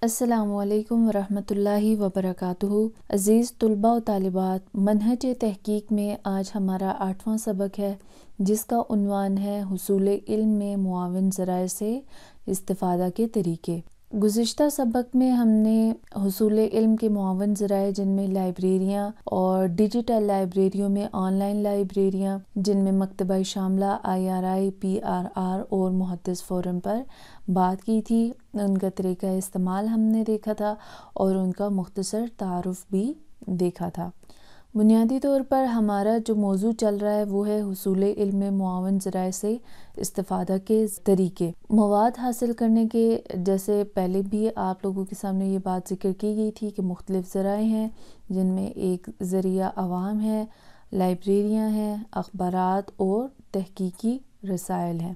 السلام علیکم ورحمۃ وبرکاتہ۔ عزیز طلباء و طالبات، منہج تحقیق میں آج ہمارا 8واں سبق ہے جس کا عنوان ہے حصول علم میں معاون ذرائع سے استفادہ کے طریقے۔ گزشتہ سبق میں ہم نے حصول علم کے معاون ذرائع جن میں لائبریریاں اور ڈیجیٹل لائبریریوں میں آن لائن لائبریریاں جن میں مکتبہ شاملہ، IRI، PRR اور محدث فورم پر بات کی تھی، ان کا طریقہ استعمال ہم نے دیکھا تھا اور ان کا مختصر تعارف بھی دیکھا تھا۔ بنیادی طور پر ہمارا جو موضوع چل رہا ہے وہ ہے حصول علم میں معاون ذرائع سے استفادہ کے طریقے۔ مواد حاصل کرنے کے جیسے پہلے بھی آپ لوگوں کے سامنے یہ بات ذکر کی گئی تھی کہ مختلف ذرائع ہیں جن میں ایک ذریعہ عوام ہے، لائبریریاں ہیں، اخبارات اور تحقیقی رسائل ہیں۔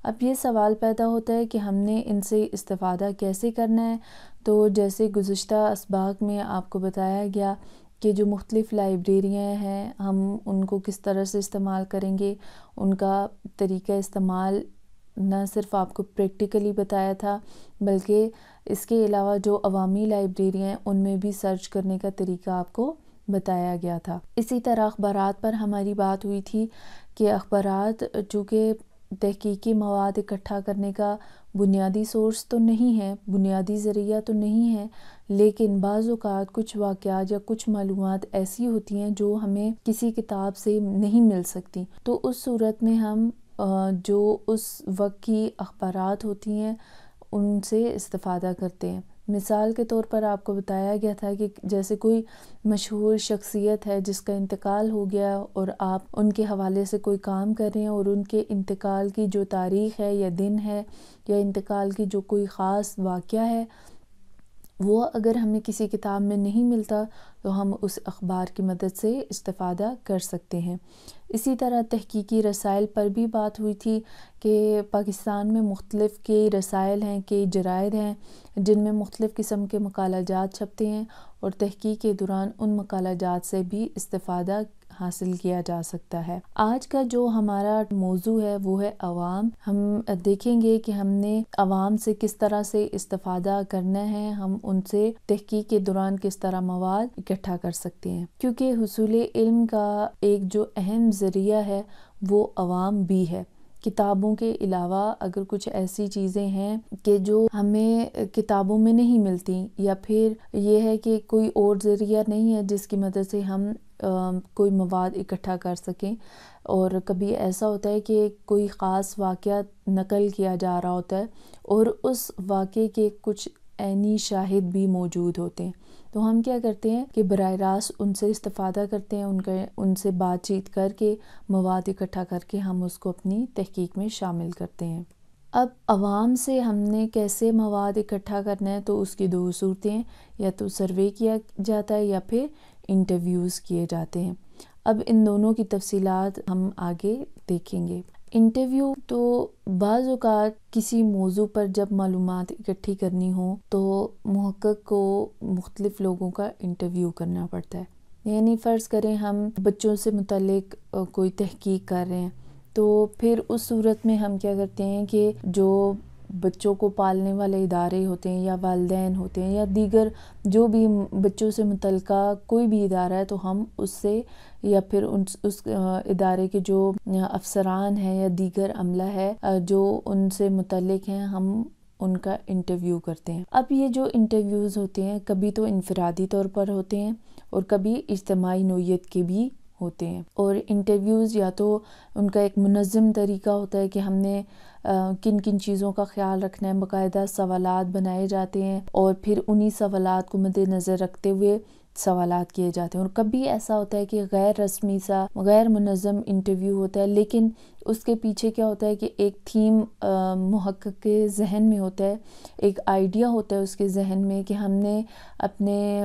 اب یہ سوال پیدا ہوتا ہے کہ ہم نے ان سے استفادہ کیسے کرنا ہے، تو جیسے گزشتہ اسباق میں آپ کو بتایا گیا کہ جو مختلف لائبریریاں ہیں ہم ان کو کس طرح سے استعمال کریں گے، ان کا طریقہ استعمال نہ صرف آپ کو پریکٹیکلی بتایا تھا بلکہ اس کے علاوہ جو عوامی لائبریریاں ہیں ان میں بھی سرچ کرنے کا طریقہ آپ کو بتایا گیا تھا۔ اسی طرح اخبارات پر ہماری بات ہوئی تھی کہ اخبارات چونکہ تحقیقی مواد اکٹھا کرنے کا بنیادی سورس تو نہیں ہے، بنیادی ذریعہ تو نہیں ہے، لیکن بعض اوقات کچھ واقعات یا کچھ معلومات ایسی ہوتی ہیں جو ہمیں کسی کتاب سے نہیں مل سکتی، تو اس صورت میں ہم جو اس وقت کی اخبارات ہوتی ہیں ان سے استفادہ کرتے ہیں۔ مثال کے طور پر آپ کو بتایا گیا تھا کہ جیسے کوئی مشہور شخصیت ہے جس کا انتقال ہو گیا اور آپ ان کے حوالے سے کوئی کام کر رہے ہیں اور ان کے انتقال کی جو تاریخ ہے یا دن ہے یا انتقال کی جو کوئی خاص واقعہ ہے وہ اگر ہمیں کسی کتاب میں نہیں ملتا تو ہم اس اخبار کی مدد سے استفادہ کر سکتے ہیں۔ اسی طرح تحقیقی رسائل پر بھی بات ہوئی تھی کہ پاکستان میں مختلف کئی رسائل ہیں، کئی جرائد ہیں جن میں مختلف قسم کے مقالہ جات چھپتے ہیں اور تحقیق کے دوران ان مقالہ جات سے بھی استفادہ حاصل کیا جا سکتا ہے۔ آج کا جو ہمارا موضوع ہے وہ ہے عوام۔ ہم دیکھیں گے کہ ہم نے عوام سے کس طرح سے استفادہ کرنا ہے، ہم ان سے تحقیق کے دوران کس طرح مواد اکٹھا کر سکتے ہیں، کیونکہ حصول علم کا ایک جو اہم ذریعہ ہے وہ عوام بھی ہے۔ کتابوں کے علاوہ اگر کچھ ایسی چیزیں ہیں کہ جو ہمیں کتابوں میں نہیں ملتی یا پھر یہ ہے کہ کوئی اور ذریعہ نہیں ہے جس کی مدد سے ہم کوئی مواد اکٹھا کر سکیں، اور کبھی ایسا ہوتا ہے کہ کوئی خاص واقعہ نقل کیا جا رہا ہوتا ہے اور اس واقعے کے کچھ عینی شاہد بھی موجود ہوتے ہیں، تو ہم کیا کرتے ہیں کہ براہ راست ان سے استفادہ کرتے ہیں، ان سے بات چیت کر کے مواد اکٹھا کر کے ہم اس کو اپنی تحقیق میں شامل کرتے ہیں۔ اب عوام سے ہم نے کیسے مواد اکٹھا کرنا ہے، تو اس کی دو صورتیں ہیں، یا تو سروے کیا جاتا ہے یا پھر انٹرویوز کیے جاتے ہیں۔ اب ان دونوں کی تفصیلات ہم آگے دیکھیں گے۔ انٹرویو تو بعض اوقات کسی موضوع پر جب معلومات اکٹھی کرنی ہو تو محقق کو مختلف لوگوں کا انٹرویو کرنا پڑتا ہے، یعنی فرض کریں ہم بچوں سے متعلق کوئی تحقیق کر رہے ہیں تو پھر اس صورت میں ہم کیا کرتے ہیں کہ جو بچوں کو پالنے والے ادارے ہوتے ہیں یا والدین ہوتے ہیں یا دیگر جو بھی بچوں سے متعلقہ کوئی بھی ادارہ ہے تو ہم اس سے یا پھر اس ادارے کے جو افسران ہیں یا دیگر عملہ ہے جو ان سے متعلق ہیں ہم ان کا انٹرویو کرتے ہیں۔ اب یہ جو انٹرویوز ہوتے ہیں کبھی تو انفرادی طور پر ہوتے ہیں اور کبھی اجتماعی نوعیت کے بھی ہوتے ہیں، اور انٹرویوز یا تو ان کا ایک منظم طریقہ ہوتا ہے کہ ہم نے کن کن چیزوں کا خیال رکھنا ہے، باقاعدہ سوالات بنائے جاتے ہیں اور پھر انہی سوالات کو مد نظر رکھتے ہوئے سوالات کیے جاتے ہیں، اور کبھی ایسا ہوتا ہے کہ غیر رسمی سا غیر منظم انٹرویو ہوتا ہے، لیکن اس کے پیچھے کیا ہوتا ہے کہ ایک تھیم محقق کے ذہن میں ہوتا ہے، ایک آئیڈیا ہوتا ہے اس کے ذہن میں کہ ہم نے اپنے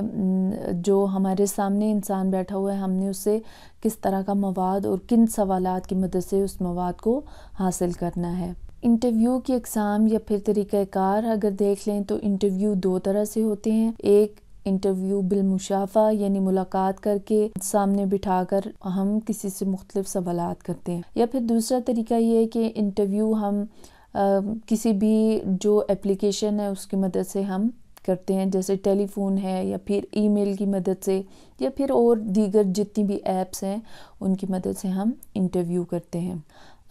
جو ہمارے سامنے انسان بیٹھا ہوا ہے ہم نے اس سے کس طرح کا مواد اور کن سوالات کی مدد سے اس مواد کو حاصل کرنا ہے۔ انٹرویو کی اقسام یا پھر طریقہ کار اگر دیکھ لیں تو انٹرویو دو طرح سے ہوتے ہیں، ایک انٹرویو بالمشافہ یعنی ملاقات کر کے سامنے بٹھا کر ہم کسی سے مختلف سوالات کرتے ہیں، یا پھر دوسرا طریقہ یہ ہے کہ انٹرویو ہم کسی بھی جو اپلیکیشن ہے اس کی مدد سے ہم کرتے ہیں، جیسے ٹیلی فون ہے یا پھر ای میل کی مدد سے یا پھر اور دیگر جتنی بھی ایپس ہیں ان کی مدد سے ہم انٹرویو کرتے ہیں۔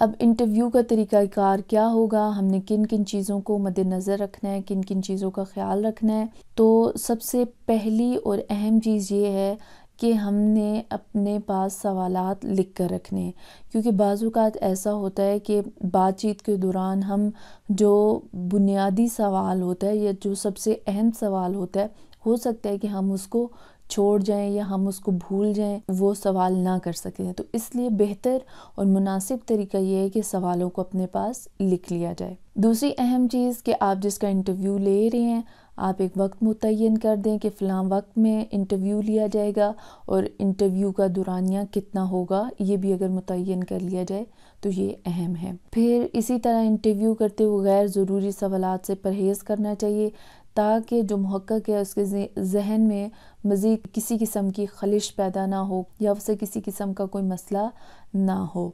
اب انٹرویو کا طریقہ کار کیا ہوگا، ہم نے کن کن چیزوں کو مد نظر رکھنا ہے، کن کن چیزوں کا خیال رکھنا ہے۔ تو سب سے پہلی اور اہم چیز یہ ہے کہ ہم نے اپنے پاس سوالات لکھ کر رکھنے ہیں، کیونکہ بعض اوقات ایسا ہوتا ہے کہ بات چیت کے دوران ہم جو بنیادی سوال ہوتا ہے یا جو سب سے اہم سوال ہوتا ہے، ہو سکتا ہے کہ ہم اس کو چھوڑ جائیں یا ہم اس کو بھول جائیں، وہ سوال نہ کر سکیں۔ تو اس لیے بہتر اور مناسب طریقہ یہ ہے کہ سوالوں کو اپنے پاس لکھ لیا جائے۔ دوسری اہم چیز کہ آپ جس کا انٹرویو لے رہے ہیں، آپ ایک وقت متعین کر دیں کہ فلاں وقت میں انٹرویو لیا جائے گا اور انٹرویو کا دورانیہ کتنا ہوگا، یہ بھی اگر متعین کر لیا جائے تو یہ اہم ہے۔ پھر اسی طرح انٹرویو کرتے ہوئے غیر ضروری سوالات سے پرہیز کرنا چاہیے، تاکہ جو محقق ہے اس کے ذہن میں مزید کسی قسم کی خلش پیدا نہ ہو یا اسے کسی قسم کا کوئی مسئلہ نہ ہو۔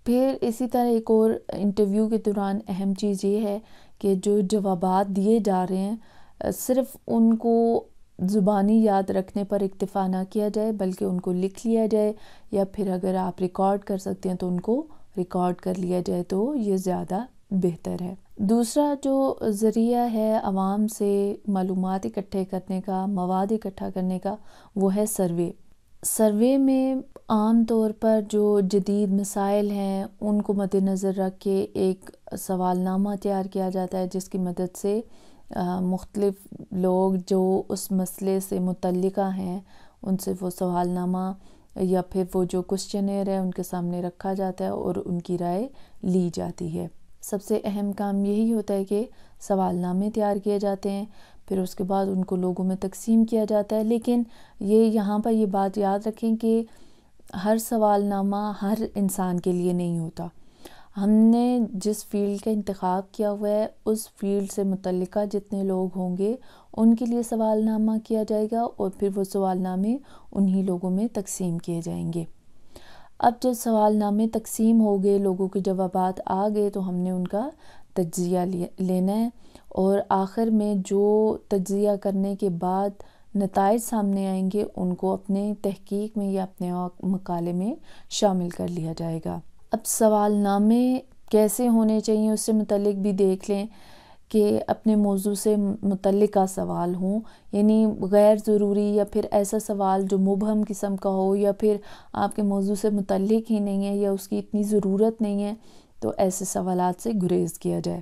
پھر اسی طرح ایک اور انٹرویو کے دوران اہم چیز یہ ہے کہ جو جوابات دیے جا رہے ہیں صرف ان کو زبانی یاد رکھنے پر اکتفا نہ کیا جائے، بلکہ ان کو لکھ لیا جائے، یا پھر اگر آپ ریکارڈ کر سکتے ہیں تو ان کو ریکارڈ کر لیا جائے تو یہ زیادہ بہتر ہے۔ دوسرا جو ذریعہ ہے عوام سے معلومات اکٹھے کرنے کا، مواد اکٹھا کرنے کا، وہ ہے سروے۔ سروے میں عام طور پر جو جدید مسائل ہیں ان کو مد نظر رکھ کے ایک سوال نامہ تیار کیا جاتا ہے، جس کی مدد سے مختلف لوگ جو اس مسئلے سے متعلقہ ہیں ان سے وہ سوال نامہ یا پھر وہ جو کوسچنر ہے ان کے سامنے رکھا جاتا ہے اور ان کی رائے لی جاتی ہے۔ سب سے اہم کام یہی ہوتا ہے کہ سوال نامے تیار کیے جاتے ہیں، پھر اس کے بعد ان کو لوگوں میں تقسیم کیا جاتا ہے۔ لیکن یہاں پر یہ بات یاد رکھیں کہ ہر سوال نامہ ہر انسان کے لیے نہیں ہوتا۔ ہم نے جس فیلڈ کا انتخاب کیا ہوا ہے اس فیلڈ سے متعلقہ جتنے لوگ ہوں گے ان کے لیے سوال نامہ کیا جائے گا، اور پھر وہ سوال نامے انہی لوگوں میں تقسیم کیے جائیں گے۔ اب جب سوال نامے تقسیم ہو گئے، لوگوں کے جوابات آ گئے، تو ہم نے ان کا تجزیہ لینا ہے، اور آخر میں جو تجزیہ کرنے کے بعد نتائج سامنے آئیں گے ان کو اپنے تحقیق میں یا اپنے مقالے میں شامل کر لیا جائے گا۔ اب سوال نامے کیسے ہونے چاہیے اس سے متعلق بھی دیکھ لیں کہ اپنے موضوع سے متعلقہ سوال ہوں، یعنی غیر ضروری یا پھر ایسا سوال جو مبہم قسم کا ہو یا پھر آپ کے موضوع سے متعلق ہی نہیں ہے یا اس کی اتنی ضرورت نہیں ہے، تو ایسے سوالات سے گریز کیا جائے۔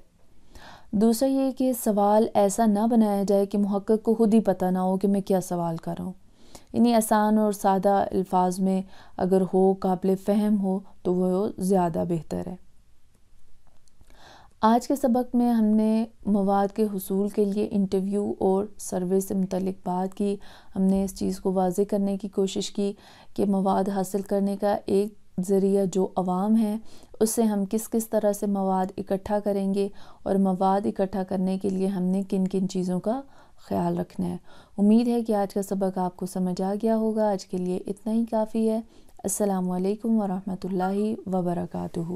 دوسرا یہ کہ سوال ایسا نہ بنایا جائے کہ محقق کو خود ہی پتہ نہ ہو کہ میں کیا سوال کر رہا ہوں، یعنی آسان اور سادہ الفاظ میں اگر ہو، قابل فہم ہو تو وہ زیادہ بہتر ہے۔ آج کے سبق میں ہم نے مواد کے حصول کے لیے انٹرویو اور سروے سے متعلق بات کی۔ ہم نے اس چیز کو واضح کرنے کی کوشش کی کہ مواد حاصل کرنے کا ایک ذریعہ جو عوام ہے، اس سے ہم کس کس طرح سے مواد اکٹھا کریں گے، اور مواد اکٹھا کرنے کے لیے ہم نے کن کن چیزوں کا خیال رکھنا ہے۔ امید ہے کہ آج کا سبق آپ کو سمجھ آ گیا ہوگا۔ آج کے لیے اتنا ہی کافی ہے۔ السلام علیکم ورحمۃ اللہ وبرکاتہ۔